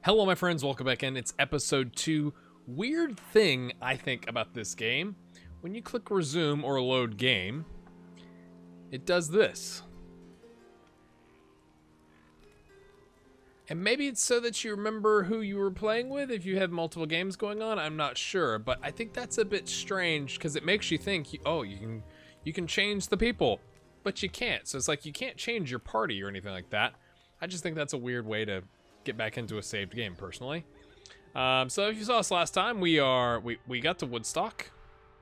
Hello, my friends. Welcome back in. It's episode 2. Weird thing I think about this game. When you click resume or load game, it does this. And maybe it's so that you remember who you were playing with if you have multiple games going on. I'm not sure, but I think that's a bit strange because it makes you think, oh, you can change the people, but you can't. So it's like you can't change your party or anything like that. I just think that's a weird way to get back into a saved game, personally. So if you saw us last time, we got to Woodstock,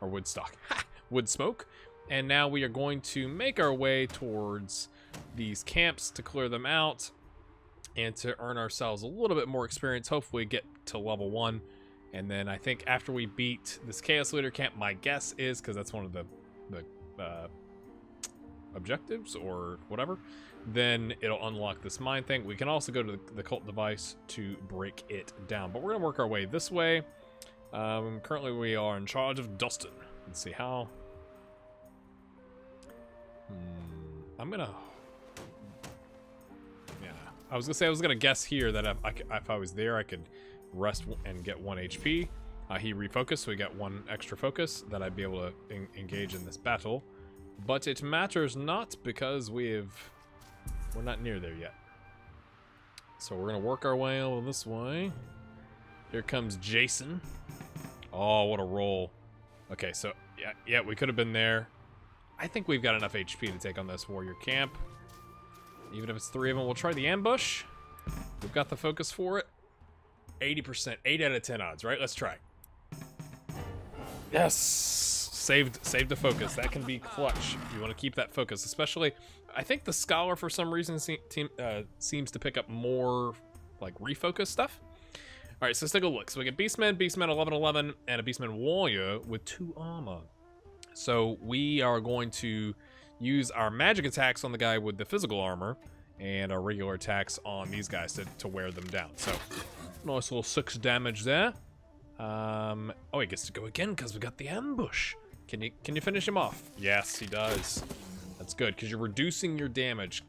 Woodsmoke, and now we are going to make our way towards these camps to clear them out and to earn ourselves a little bit more experience. Hopefully get to level 1, and then I think after we beat this Chaos Leader camp, my guess is, because that's one of the objectives or whatever, then it'll unlock this mine thing. We can also go to the cult device to break it down, but we're gonna work our way this way. Currently we are in charge of Dustin. Let's see how. I'm gonna, yeah, I was gonna guess here that if I was there I could rest and get 1 HP. He refocused, so we got 1 extra focus that I'd be able to engage in this battle. But it matters not, because we're not near there yet. So we're gonna work our way over this way. Here comes Jason. Oh, what a roll. Okay, so yeah, we could have been there. I think we've got enough HP to take on this warrior camp. Even if it's 3 of them, we'll try the ambush. We've got the focus for it. 80%, 8 out of 10 odds, right? Let's try. Yes! Saved the focus. That can be clutch. You want to keep that focus, especially. I think the Scholar, for some reason, seems to pick up more like refocus stuff. All right, so let's take a look. So we get Beastman 1111, and a Beastman Warrior with 2 armor. So we are going to use our magic attacks on the guy with the physical armor, and our regular attacks on these guys to wear them down. So nice little 6 damage there. Oh, he gets to go again because we got the ambush. Can you finish him off? Yes, he does. That's good, because you're reducing your damage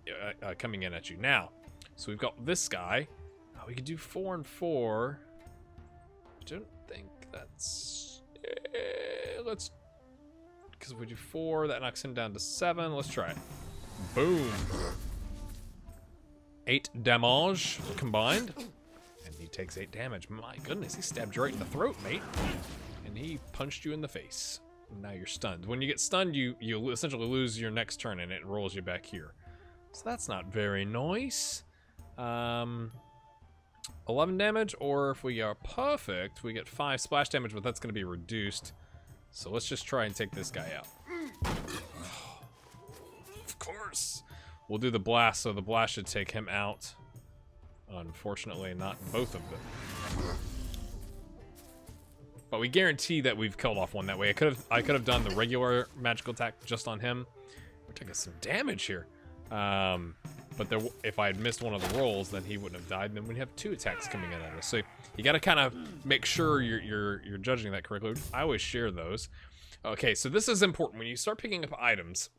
coming in at you. Now, so we've got this guy. We could do 4 and 4. I don't think that's... let's... Because if we do 4, that knocks him down to 7. Let's try it. Boom. 8 damage combined. And he takes 8 damage. My goodness, he stabbed you right in the throat, mate. And he punched you in the face. Now you're stunned. When you get stunned, you essentially lose your next turn, and it rolls you back here. So that's not very nice. 11 damage, or if we are perfect, we get 5 splash damage, but that's going to be reduced. So let's just try and take this guy out. Of course. We'll do the blast, so the blast should take him out. Unfortunately, not both of them. But we guarantee that we've killed off one that way. I could have done the regular magical attack just on him. We're taking some damage here. But if I had missed one of the rolls, then he wouldn't have died, and then we'd have 2 attacks coming in at us. So you got to kind of make sure you're judging that correctly. I always share those. Okay, so this is important. When you start picking up items,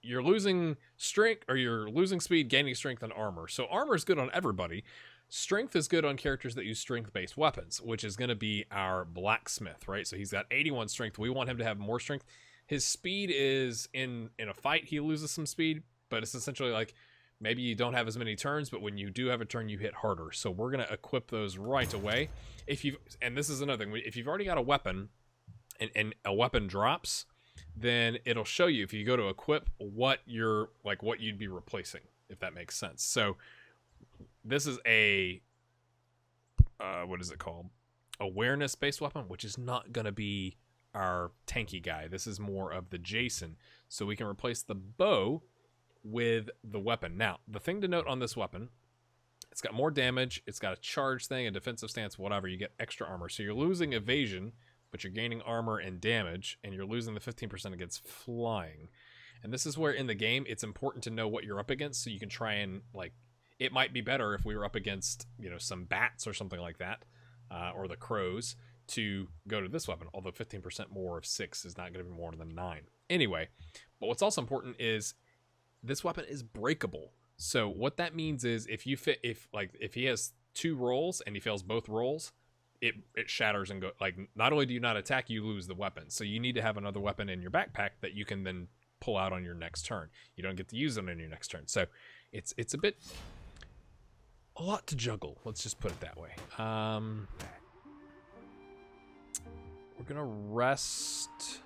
you're losing strength, or you're losing speed, gaining strength, and armor. So armor is good on everybody. Strength is good on characters that use strength-based weapons, which is going to be our blacksmith, right? So he's got 81 strength. We want him to have more strength. His speed is, in a fight, he loses some speed, but it's essentially like maybe you don't have as many turns, but when you do have a turn, you hit harder. So we're going to equip those right away. And this is another thing, if you've already got a weapon and a weapon drops, then it'll show you, if you go to equip, what you'd be replacing, if that makes sense. So this is a what is it called? Awareness-based weapon, which is not going to be our tanky guy. This is more of the Jason. So we can replace the bow with the weapon. Now, the thing to note on this weapon, it's got more damage, it's got a charge thing, a defensive stance, whatever. You get extra armor. So you're losing evasion, but you're gaining armor and damage, and you're losing the 15% against flying. And this is where in the game it's important to know what you're up against, so you can try and, like, it might be better if we were up against, some bats or something like that, or the crows, to go to this weapon, although 15% more of 6 is not going to be more than 9. Anyway, but what's also important is this weapon is breakable. So what that means is if he has 2 rolls and he fails both rolls, it shatters and go, like, not only do you not attack, you lose the weapon. So you need to have another weapon in your backpack that you can then pull out on your next turn. You don't get to use it on your next turn. So it's a lot to juggle. Let's just put it that way. We're gonna rest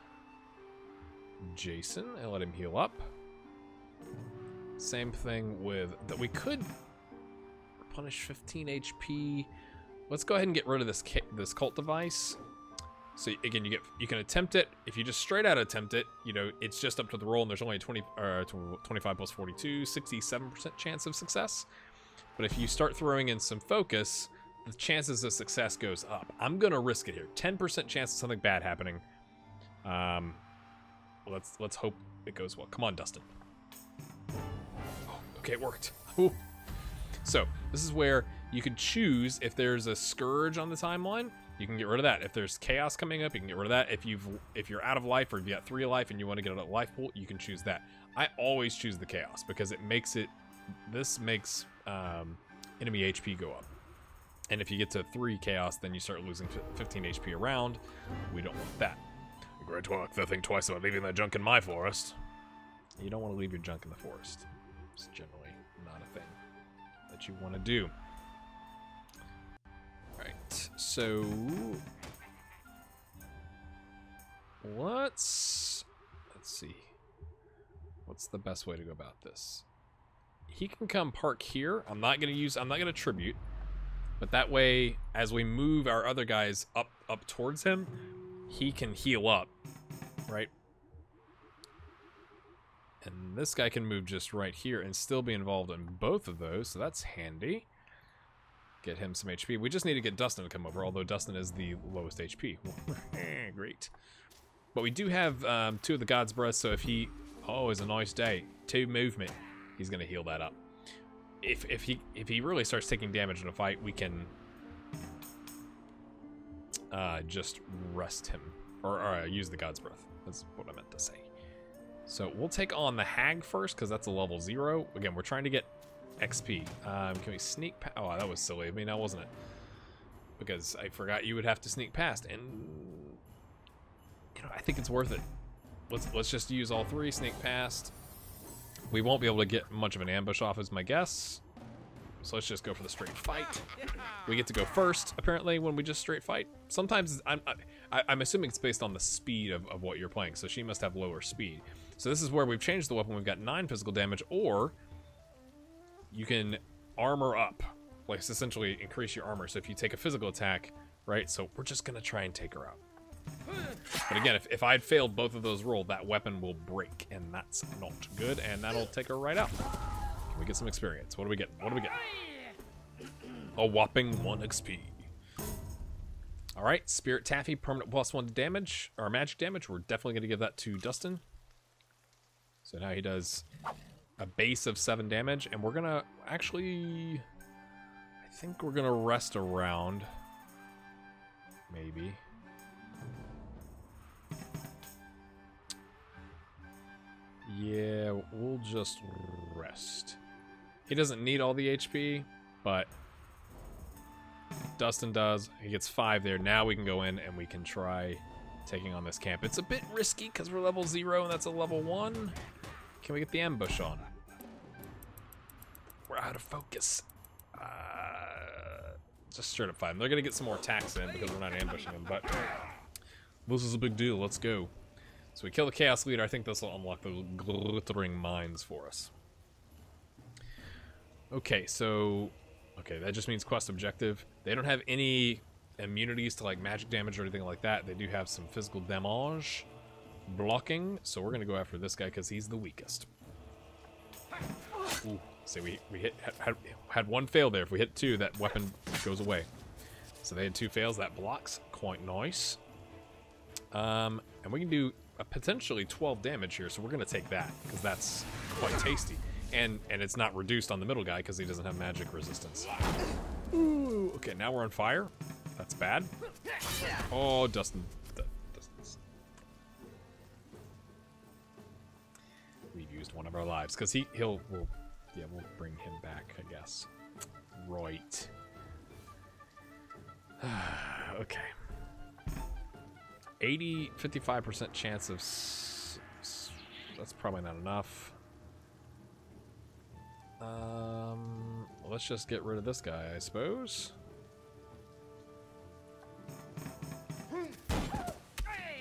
Jason and let him heal up. Same thing with that. We could punish 15 HP. Let's go ahead and get rid of this cult device. So again, you can attempt it. If you just straight out attempt it, you know, it's just up to the roll, and there's only a 25 plus 42, 67% chance of success. But if you start throwing in some focus, the chances of success goes up. I'm gonna risk it here. 10% chance of something bad happening. Let's hope it goes well. Come on, Dustin. Oh, okay, it worked. Ooh. So this is where you can choose if there's a scourge on the timeline. You can get rid of that. If there's chaos coming up, you can get rid of that. If you're out of life, or if you got 3 life and you want to get a life pool, you can choose that. I always choose the chaos because this makes enemy HP go up. And if you get to 3 chaos, then you start losing 15 HP around. We don't want that. Great work. They'll think twice about leaving that junk in my forest. You don't want to leave your junk in the forest. It's generally not a thing that you want to do. Alright, so let's see. What's the best way to go about this? He can come park here. I'm not gonna tribute. But that way, as we move our other guys up towards him, he can heal up, right? And this guy can move just right here and still be involved in both of those, so that's handy. Get him some HP. We just need to get Dustin to come over, although Dustin is the lowest HP. Great. But we do have 2 of the God's Breath, so if he... Oh, it's a nice day. 2 movement. He's going to heal that up. If he really starts taking damage in a fight, we can just rest him. Or use the God's Breath. That's what I meant to say. So we'll take on the Hag first, because that's a level 0. Again, we're trying to get XP. Can we sneak past? Oh, that was silly. I mean, that wasn't it. Because I forgot you would have to sneak past. And, you know, I think it's worth it. Let's just use all 3, sneak past. We won't be able to get much of an ambush off, is my guess. So let's just go for the straight fight. We get to go first, apparently, when we just straight fight. Sometimes, I'm assuming it's based on the speed of what you're playing, so she must have lower speed. So this is where we've changed the weapon. We've got 9 physical damage, or you can armor up. Like, it's essentially increase your armor. So if you take a physical attack, right? So we're just gonna try and take her out. But again, if I'd failed both of those rolls, that weapon will break, and that's not good, and that'll take her right out. Can we get some experience? What do we get? What do we get? A whopping 1 XP. Alright, Spirit Taffy, permanent +1 to damage, or magic damage. We're definitely going to give that to Dustin. So now he does a base of 7 damage, and we're going to actually... I think we're going to rest around. Maybe. Yeah, we'll just rest. He doesn't need all the HP, but Dustin does. He gets 5 there. Now we can go in and we can try taking on this camp. It's a bit risky because we're level 0 and that's a level 1. Can we get the ambush on? We're out of focus. Just straight up 5. They're going to get some more attacks in because we're not ambushing them, but this is a big deal. Let's go. So we kill the Chaos Leader. I think this will unlock the glittering mines for us. Okay, so... Okay, that just means quest objective. They don't have any immunities to like magic damage or anything like that. They do have some physical damage blocking. So we're going to go after this guy because he's the weakest. Ooh, see, we had 1 fail there. If we hit 2, that weapon goes away. So they had 2 fails. That blocks. Quite nice. And we can do potentially 12 damage here, so we're going to take that, because that's quite tasty. And it's not reduced on the middle guy, because he doesn't have magic resistance. Ooh, okay, now we're on fire. That's bad. Oh, Dustin. We've used one of our lives, because we'll Yeah, we'll bring him back, I guess. Right. Okay. 55% chance of... that's probably not enough. Let's just get rid of this guy, I suppose.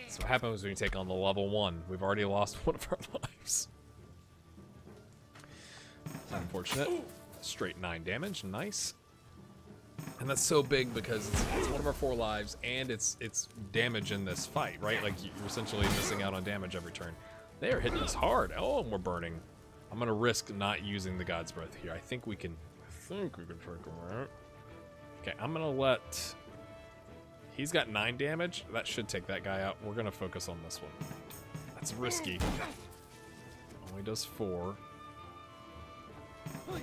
So what happens when you take on the level 1? We've already lost one of our lives. Unfortunate. Straight 9 damage, nice. And that's so big because it's one of our 4 lives, and it's damage in this fight, right? Like, you're essentially missing out on damage every turn. They are hitting us hard. Oh, and we're burning. I'm gonna risk not using the God's Breath here. I think we can take him out. Okay, I'm gonna let... He's got 9 damage. That should take that guy out. We're gonna focus on this one. That's risky. Only does 4. There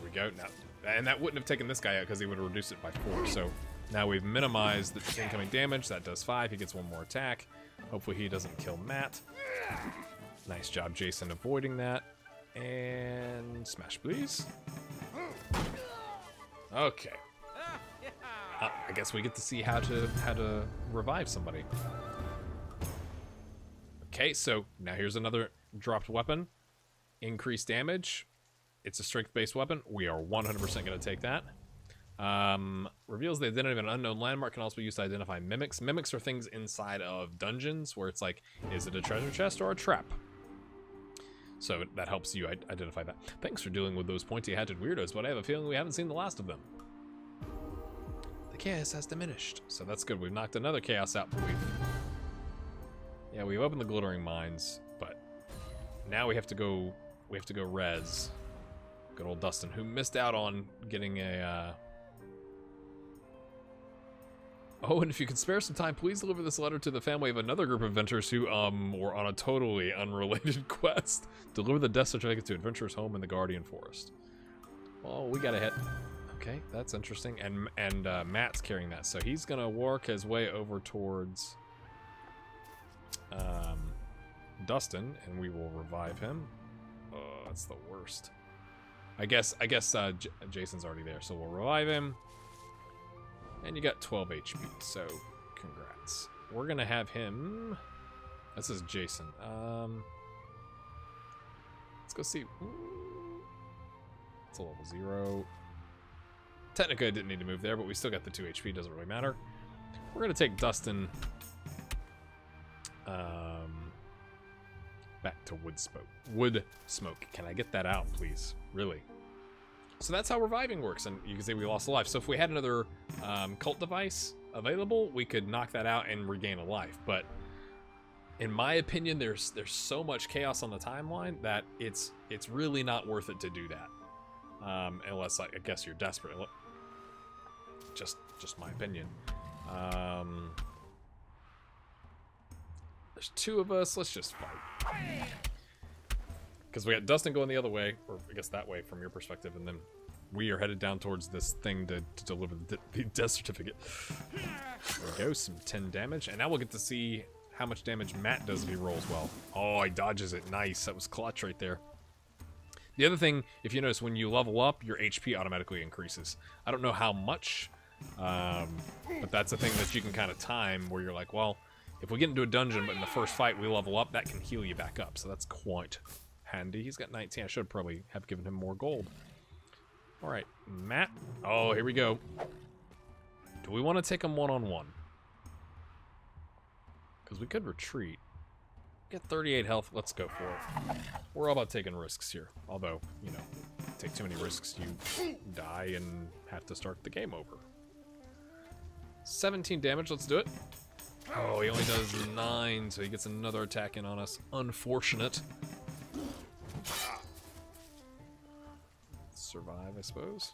we go. Now, and that wouldn't have taken this guy out because he would have reduced it by 4. So now we've minimized the incoming damage. That does 5. He gets 1 more attack. Hopefully he doesn't kill Matt. Nice job, Jason, avoiding that. And smash, please. Okay. I guess we get to see how to revive somebody. Okay, so now here's another dropped weapon. Increased damage. It's a strength-based weapon. We are 100% going to take that. Reveals the identity of an unknown landmark, can also be used to identify mimics. Mimics are things inside of dungeons where it's like, is it a treasure chest or a trap? So that helps you identify that. Thanks for dealing with those pointy-hatched weirdos, but I have a feeling we haven't seen the last of them. The chaos has diminished, so that's good. We've knocked another chaos out, but we've opened the glittering mines, but now we have to go res. Good old Dustin, who missed out on getting a Oh, and if you can spare some time, please deliver this letter to the family of another group of adventurers who were on a totally unrelated quest. Deliver the death certificate to Adventurer's Home in the Guardian Forest. Well, we got a hit. Okay, that's interesting. And Matt's carrying that, so he's gonna work his way over towards Dustin, and we will revive him. Oh, that's the worst. I guess Jason's already there, so we'll revive him. And you got 12 HP, so congrats. We're gonna have him... This is Jason. Let's go see. It's a level 0. Technically I didn't need to move there, but we still got the 2 HP, doesn't really matter. We're gonna take Dustin back to Wood Smoke. Can I get that out, please? Really? So that's how reviving works, and you can see we lost a life. So if we had another cult device available, we could knock that out and regain a life. But in my opinion, there's so much chaos on the timeline that it's really not worth it to do that, unless I guess you're desperate. Just my opinion. There's 2 of us. Let's just fight. Because we got Dustin going the other way, or I guess that way from your perspective, and then we are headed down towards this thing to deliver the death certificate. There we go, some 10 damage, and now we'll get to see how much damage Matt does if he rolls well. Oh, he dodges it. Nice. That was clutch right there. The other thing, if you notice, when you level up, your HP automatically increases. I don't know how much, but that's a thing that you can kind of time where you're like, well, if we get into a dungeon, but in the first fight we level up, that can heal you back up. So that's quite handy. He's got 19. I should probably have given him more gold. All right, Matt. Oh, here we go. Do we want to take him one-on-one? Because we could retreat. Get 38 health. Let's go for it. We're all about taking risks here. Although, you know, take too many risks, you die and have to start the game over. 17 damage. Let's do it. Oh, he only does 9, so he gets another attack in on us. Unfortunate. Survive, I suppose.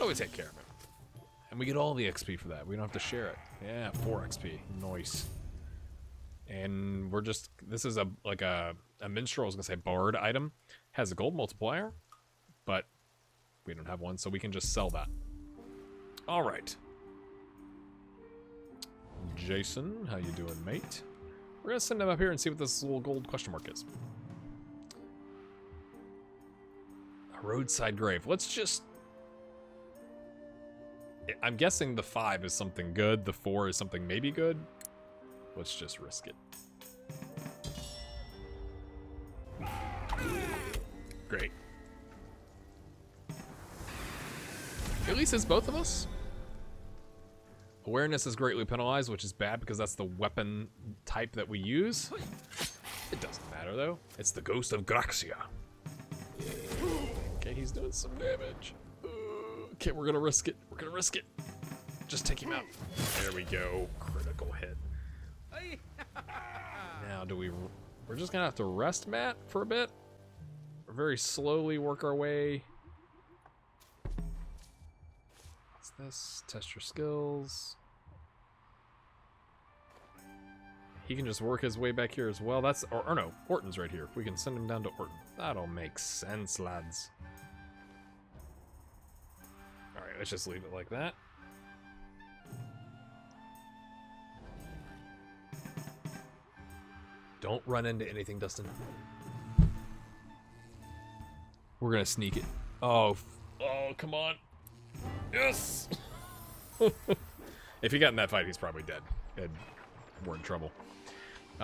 Oh, we take care of it. And we get all the XP for that. We don't have to share it. Yeah, 4 XP. Nice. And we're just... This is like a minstrel, I was going to say bard item. Has a gold multiplier, but we don't have one, so we can just sell that. All right. Jason, how you doing, mate? We're going to send him up here and see what this little gold question mark is. A roadside grave. Let's just... I'm guessing the 5 is something good. The 4 is something maybe good. Let's just risk it. Great. At least it's both of us. Awareness is greatly penalized, which is bad because that's the weapon type that we use. It doesn't matter though. It's the ghost of Graxia. Okay, he's doing some damage. Okay, we're gonna risk it. We're gonna risk it. Just take him out. There we go. Critical hit. Now, we're just gonna have to rest Matt for a bit. Very slowly work our way. What's this? Test your skills. He can just work his way back here as well. That's, or no, Orton's right here. We can send him down to Orton. That'll make sense, lads. Alright, let's just leave it like that. Don't run into anything, Dustin. We're gonna sneak it. Oh, come on. Yes! If he got in that fight, he's probably dead. And we're in trouble.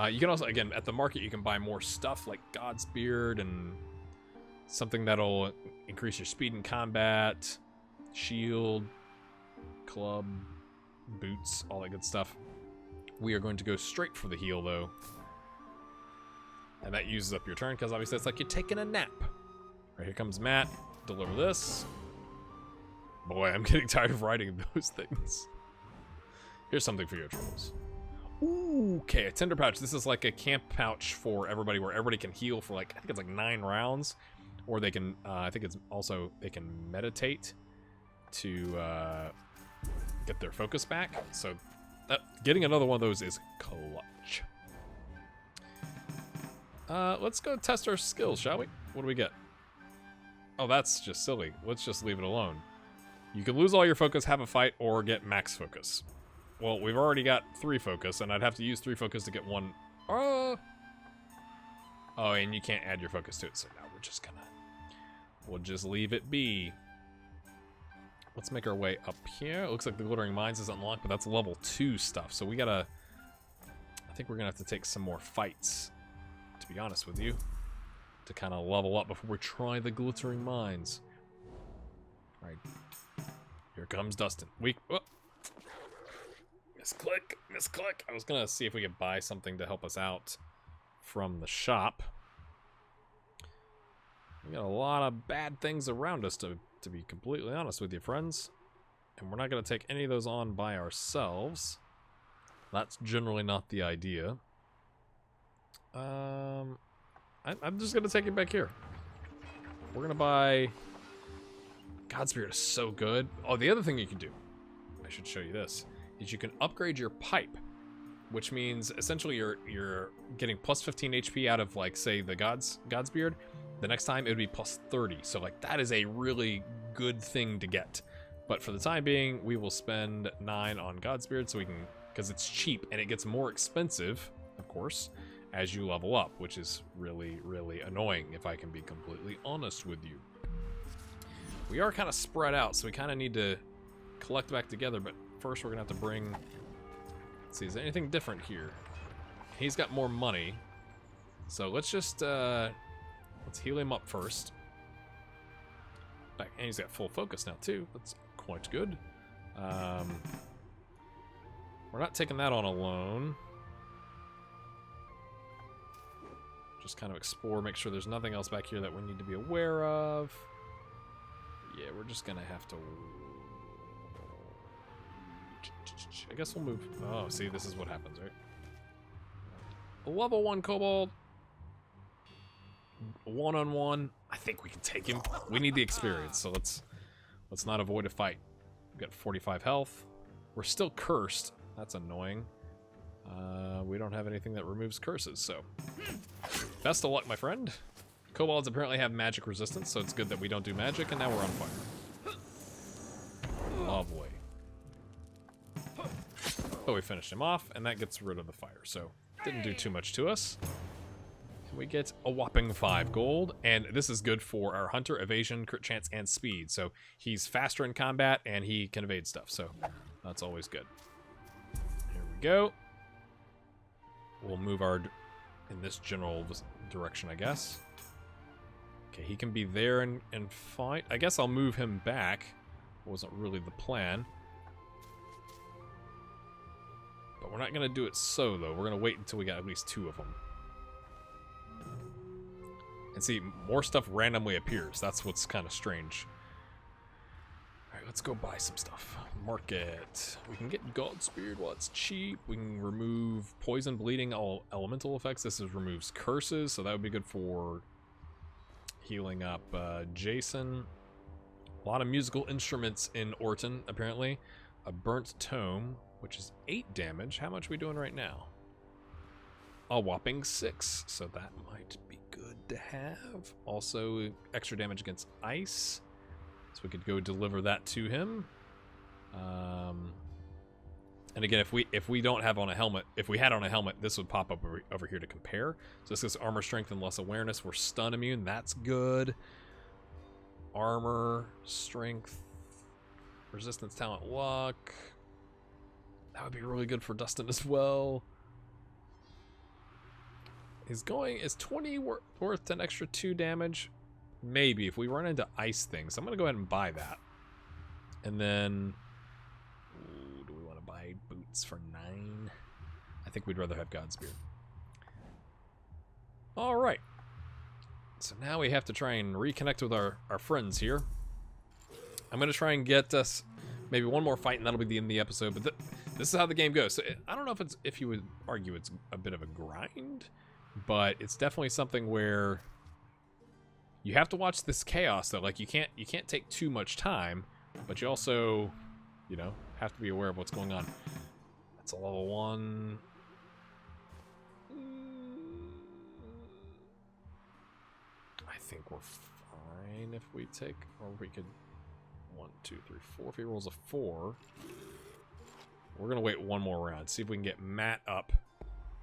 You can also, again, at the market, you can buy more stuff like God's Beard and something that'll increase your speed in combat, shield, club, boots, all that good stuff. We are going to go straight for the heal, though. And that uses up your turn, because obviously it's like you're taking a nap. Right, here comes Matt. Deliver this. Boy, I'm getting tired of writing those things. Here's something for your troubles. Ooh, okay, a tinder pouch. This is like a camp pouch for everybody, where everybody can heal for like, I think it's like 9 rounds. Or they can, I think it's also, they can meditate to get their focus back. So getting another one of those is clutch. Let's go test our skills, shall we? What do we get? Oh, that's just silly. Let's just leave it alone. You can lose all your focus, have a fight, or get max focus. Well, we've already got 3 focus, and I'd have to use 3 focus to get 1. Oh, and you can't add your focus to it, so now we'll just leave it be. Let's make our way up here. It looks like the Glittering Mines is unlocked, but that's level 2 stuff, so we gotta... I think we're gonna have to take some more fights, to be honest with you, to kind of level up before we try the Glittering Mines. All right. Here comes Dustin. Misclick, misclick. I was gonna see if we could buy something to help us out from the shop. We got a lot of bad things around us, to be completely honest with you, friends. And we're not gonna take any of those on by ourselves. That's generally not the idea. I'm just gonna take it back here. We're gonna buy... Godspirit is so good. Oh, the other thing you can do, I should show you this, is you can upgrade your pipe, which means essentially you're getting plus 15 HP out of, like, say, the Godsbeard. The next time it would be plus 30. So, like, that is a really good thing to get. But for the time being, we will spend 9 on Godsbeard so we can, because it's cheap and it gets more expensive, of course, as you level up, which is really, really annoying, if I can be completely honest with you. We are kind of spread out, so we kind of need to collect back together, but first we're going to have to bring... Let's see, is there anything different here? He's got more money, so let's just, let's heal him up first. Back, and he's got full focus now, too. That's quite good. We're not taking that on alone. Just kind of explore, make sure there's nothing else back here that we need to be aware of. Yeah, we're just gonna have to... I guess we'll move... Oh, see, this is what happens, right? A level 1 kobold. One-on-one. I think we can take him. We need the experience, so let's not avoid a fight. We've got 45 health. We're still cursed. That's annoying. We don't have anything that removes curses, so... Best of luck, my friend. Kobolds apparently have magic resistance, so it's good that we don't do magic, and now we're on fire. Lovely. But we finished him off, and that gets rid of the fire, so didn't do too much to us. We get a whopping 5 gold, and this is good for our hunter, evasion, crit chance, and speed. So he's faster in combat, and he can evade stuff, so that's always good. Here we go. We'll move our in this general direction, I guess. Okay, he can be there and fight. I guess I'll move him back. Wasn't really the plan. But we're not going to do it so, though. We're going to wait until we got at least 2 of them. And see, more stuff randomly appears. That's what's kind of strange. Alright, let's go buy some stuff. Market. We can get Godspeed while it's cheap. We can remove poison, bleeding, all elemental effects. This removes curses, so that would be good for healing up Jason. A lot of musical instruments in Orton, apparently. A burnt tome, which is 8 damage. How much are we doing right now? A whopping 6, so that might be good to have. Also, extra damage against ice, so we could go deliver that to him. And again, if we don't have on a helmet, if we had on a helmet, this would pop up over here to compare. So this is armor, strength, and less awareness. We're stun immune. That's good. Armor, strength, resistance, talent, luck. That would be really good for Dustin as well. Is 20 worth an extra 2 damage? Maybe if we run into ice things. I'm gonna go ahead and buy that. And then, ooh, do we want to buy boots for 9? I think we'd rather have Godspeed. All right. So now we have to try and reconnect with our friends here. I'm gonna try and get us maybe one more fight, and that'll be the end of the episode. But this is how the game goes. So I don't know if you would argue it's a bit of a grind, but it's definitely something where you have to watch this chaos, though. Like you can't take too much time, but you also, you know, have to be aware of what's going on. That's a level 1. I think we're fine if we take, or we could 1, 2, 3, 4. If he rolls a 4, we're gonna wait one more round. See if we can get Matt up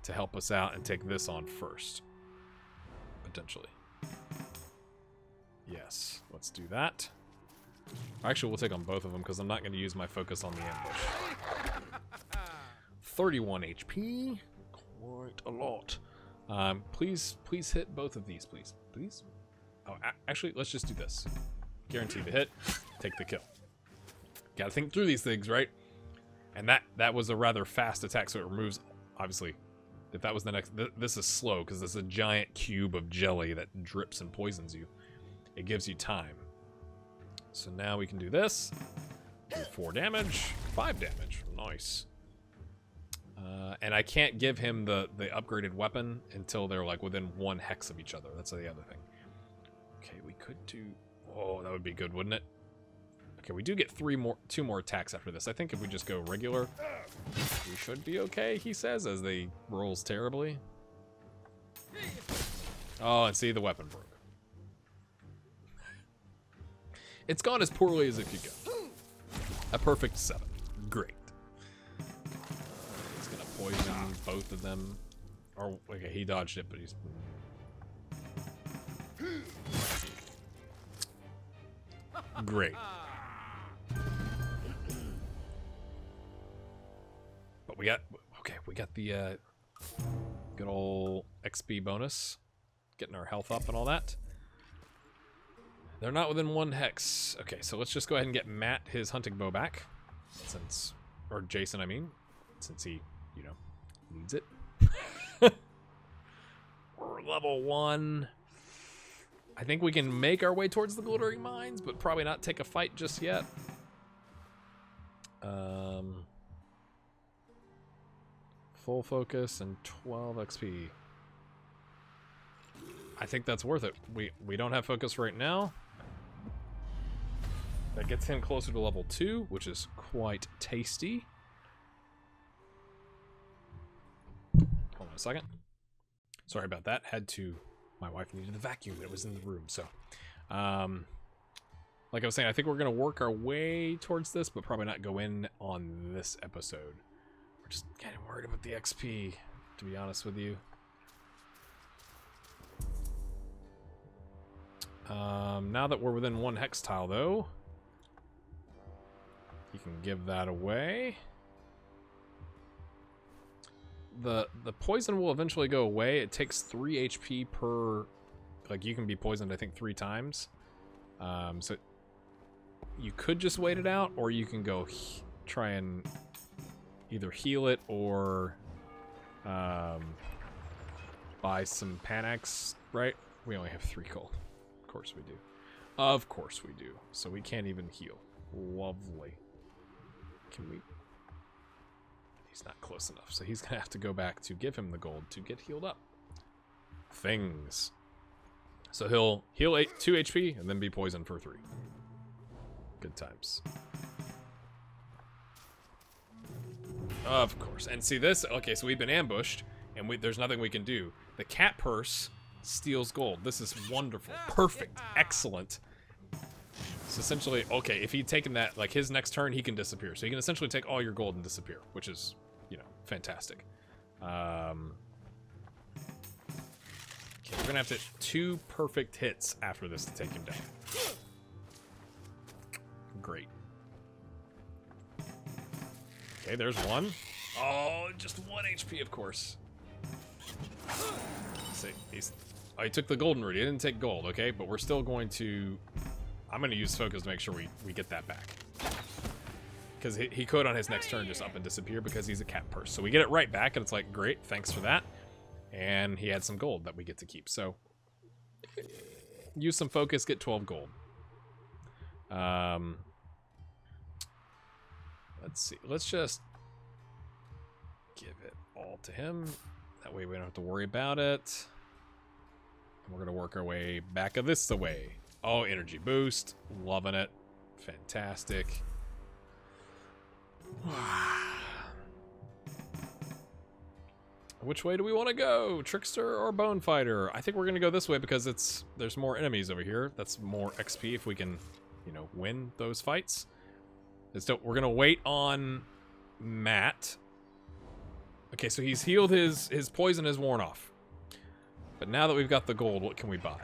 to help us out and take this on first, potentially. Yes, let's do that. Actually, we'll take on both of them because I'm not going to use my focus on the ambush. 31 HP, quite a lot. Please hit both of these, please. Oh, actually, let's just do this. Guaranteed to hit, take the kill. Gotta think through these things, right? And that was a rather fast attack, so it removes, obviously. If that was the next, this is slow because this is a giant cube of jelly that drips and poisons you. It gives you time. So now we can do this. Do 4 damage, 5 damage. Nice. And I can't give him the upgraded weapon until they're like within 1 hex of each other. That's the other thing. Okay, we could do. Oh, that would be good, wouldn't it? Okay, we do get 2 more attacks after this. I think if we just go regular, we should be okay, he says, as they rolls terribly. Oh, and see, the weapon broke. It's gone as poorly as it could go. A perfect 7. Great. He's gonna poison both of them. Or, okay, he dodged it, but he's... Great. But we got the good old XP bonus, getting our health up and all that. They're not within 1 hex. Okay, so let's just go ahead and get Matt his hunting bow back, or Jason, I mean, since he, you know, needs it. We're level 1. I think we can make our way towards the glittering mines, but probably not take a fight just yet. Full focus and 12 XP. I think that's worth it. We don't have focus right now. That gets him closer to level 2, which is quite tasty. Hold on a second. Sorry about that. My wife needed the vacuum that was in the room, so. Like I was saying, I think we're going to work our way towards this, but probably not go in on this episode. We're just kind of worried about the XP, to be honest with you. Now that we're within 1 hex tile, though, you can give that away. The poison will eventually go away. It takes 3 HP per... Like, you can be poisoned, I think, 3 times. So you could just wait it out, or you can go try and either heal it or buy some Panax, right? We only have 3 gold. Of course we do. Of course we do. So we can't even heal. Lovely. Can we... He's not close enough, so he's gonna have to go back to give him the gold to get healed up. Things. So he'll heal 2 HP and then be poisoned for 3. Good times. Of course. And see this? Okay, so we've been ambushed, and there's nothing we can do. The cat purse steals gold. This is wonderful. Perfect. Excellent. It's essentially, okay, if he'd taken that, like his next turn, he can disappear. So he can essentially take all your gold and disappear, which is, you know, fantastic. Okay, we're gonna have to 2 perfect hits after this to take him down. Great. Okay, there's 1. Oh, just 1 HP, of course. See, he took the golden root. He didn't take gold, okay? But we're still going to... I'm going to use focus to make sure we get that back. Because he could on his next turn just up and disappear because he's a cat purse. So we get it right back, and it's like, great, thanks for that. And he had some gold that we get to keep. So use some focus, get 12 gold. Let's see. Let's just give it all to him. That way we don't have to worry about it. And we're going to work our way back of this way. Oh, energy boost. Loving it. Fantastic. Which way do we want to go? Trickster or Bone Fighter? I think we're going to go this way because there's more enemies over here. That's more XP if we can, you know, win those fights. We're going to wait on Matt. Okay, so he's healed, his poison is worn off. But now that we've got the gold, what can we buy?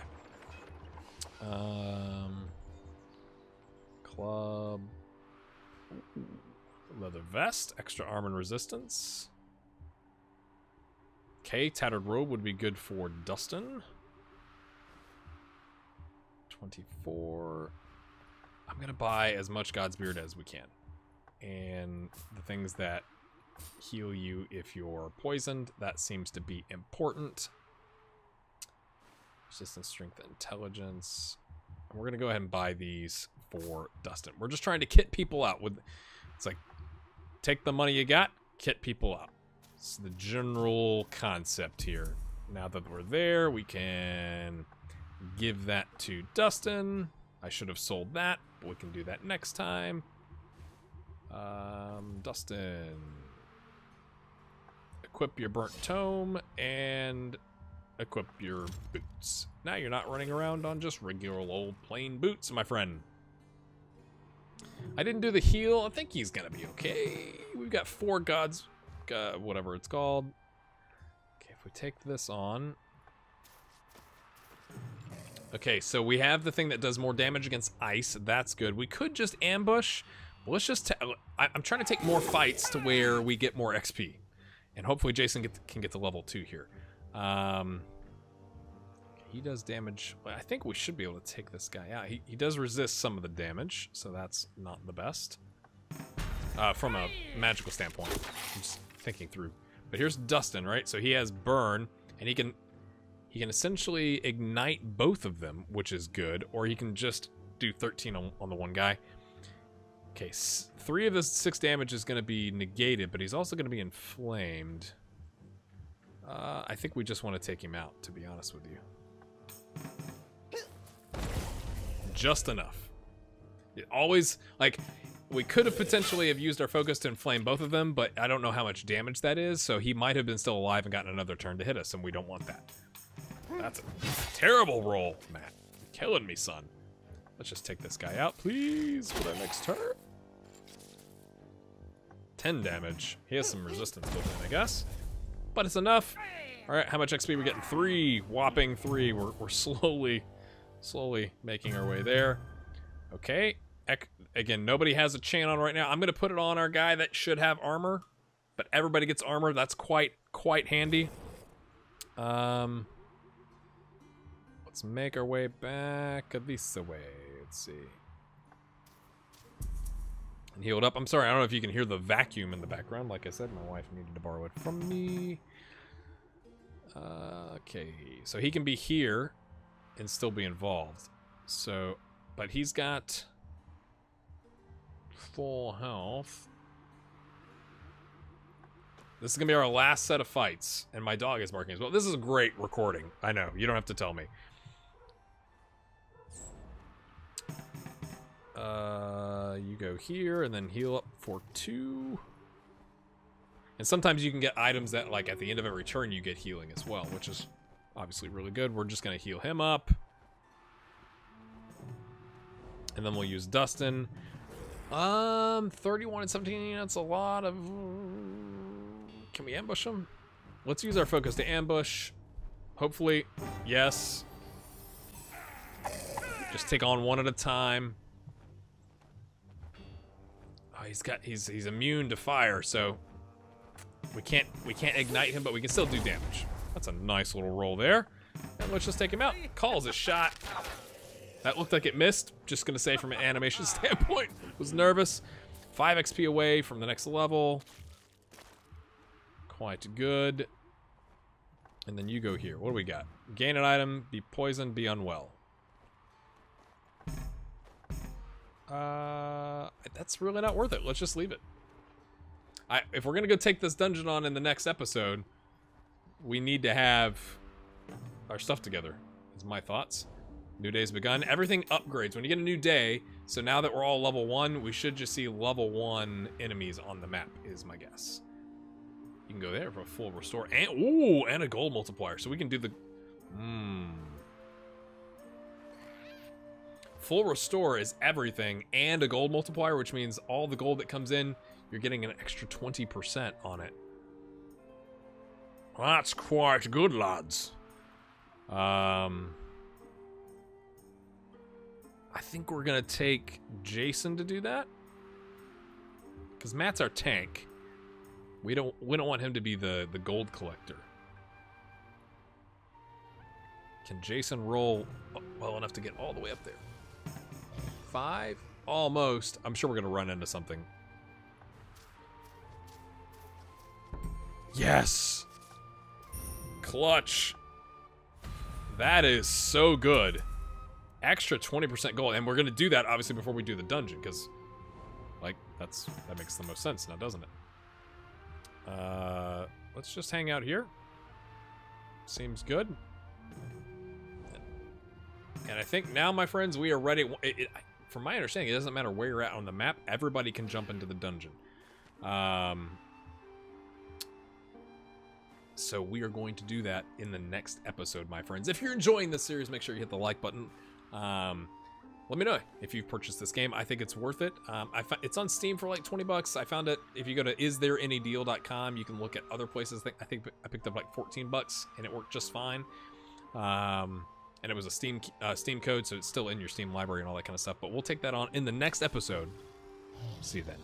Club. Leather vest, extra armor and resistance. Okay, tattered robe would be good for Dustin. 24. I'm gonna buy as much God's Beard as we can. And the things that heal you if you're poisoned, that seems to be important. Resistance, strength, intelligence. And we're gonna go ahead and buy these for Dustin. We're just trying to kit people out with, it's like, take the money you got, kit people out. It's the general concept here. Now that we're there, we can give that to Dustin. I should have sold that, but we can do that next time. Dustin. Equip your burnt tome and equip your boots. Now you're not running around on just regular old plain boots, my friend. I didn't do the heal. I think he's gonna be okay. We've got 4 gods, whatever it's called. Okay, if we take this on. Okay, so we have the thing that does more damage against ice. That's good. We could just ambush. Let's just... I'm trying to take more fights to where we get more XP. And hopefully Jason can get to level 2 here. He does damage. I think we should be able to take this guy out. He does resist some of the damage, so that's not the best. From a magical standpoint. I'm just thinking through. But here's Dustin, right? So he has burn, and he can essentially ignite both of them, which is good, or he can just do 13 on the one guy. Okay, 3 of the 6 damage is going to be negated, but he's also going to be inflamed. I think we just want to take him out, to be honest with you. Just enough. It always, like, we could have potentially have used our focus to inflame both of them, but I don't know how much damage that is, so he might have been still alive and gotten another turn to hit us, and we don't want that. That's a terrible roll, Matt. You're killing me, son. Let's just take this guy out, please, for our next turn. 10 damage. He has some resistance built in, I guess. But it's enough. Alright, how much XP are we getting? 3. Whopping 3. We're slowly Slowly making our way there. Okay. Again, nobody has a chain on right now. I'm going to put it on our guy that should have armor. But everybody gets armor. That's quite handy. Let's make our way back this way. Let's see. And healed up. I'm sorry, I don't know if you can hear the vacuum in the background. Like I said, my wife needed to borrow it from me. Okay, so he can be here and still be involved. So, but he's got full health. This is going to be our last set of fights, and my dog is barking as well. This is a great recording. I know, you don't have to tell me. You go here, and then heal up for 2. And sometimes you can get items that, like, at the end of every turn, you get healing as well, which is obviously really good. We're just going to heal him up. And then we'll use Dustin. 31 and 17, that's a lot of... Can we ambush him? Let's use our focus to ambush. Hopefully, yes. Just take on one at a time. Oh, he's immune to fire, so we can't ignite him, but we can still do damage. That's a nice little roll there. And let's just take him out. Calls a shot. That looked like it missed. Just gonna say from an animation standpoint, was nervous. 5 XP away from the next level. Quite good. And then you go here. What do we got? Gain an item, be poisoned, be unwell. That's really not worth it. Let's just leave it. If we're gonna go take this dungeon on in the next episode, we need to have our stuff together. Is my thoughts. New day's begun. Everything upgrades when you get a new day. So now that we're all level 1, we should just see level 1 enemies on the map, is my guess. You can go there for a full restore. And, ooh, and a gold multiplier. So we can do the... Full restore is everything and a gold multiplier, which means all the gold that comes in, you're getting an extra 20% on it. That's quite good, lads. I think we're gonna take Jason to do that, because Matt's our tank. We don't want him to be the gold collector. Can Jason roll well enough to get all the way up there? 5? Almost. I'm sure we're gonna run into something. Yes! Clutch! That is so good. Extra 20% gold, and we're gonna do that obviously before we do the dungeon, because like that makes the most sense now, doesn't it? Let's just hang out here. Seems good. And I think now, my friends, we are ready. From my understanding, it doesn't matter where you're at on the map. Everybody can jump into the dungeon. So we are going to do that in the next episode, my friends. If you're enjoying this series, make sure you hit the like button. Let me know if you've purchased this game. I think it's worth it. It's on Steam for like 20 bucks. I found it. If you go to istthereanydeal.com, you can look at other places. I think I picked up like 14 bucks and it worked just fine. And it was a Steam code, so it's still in your Steam library and all that kind of stuff. But we'll take that on in the next episode. See you then.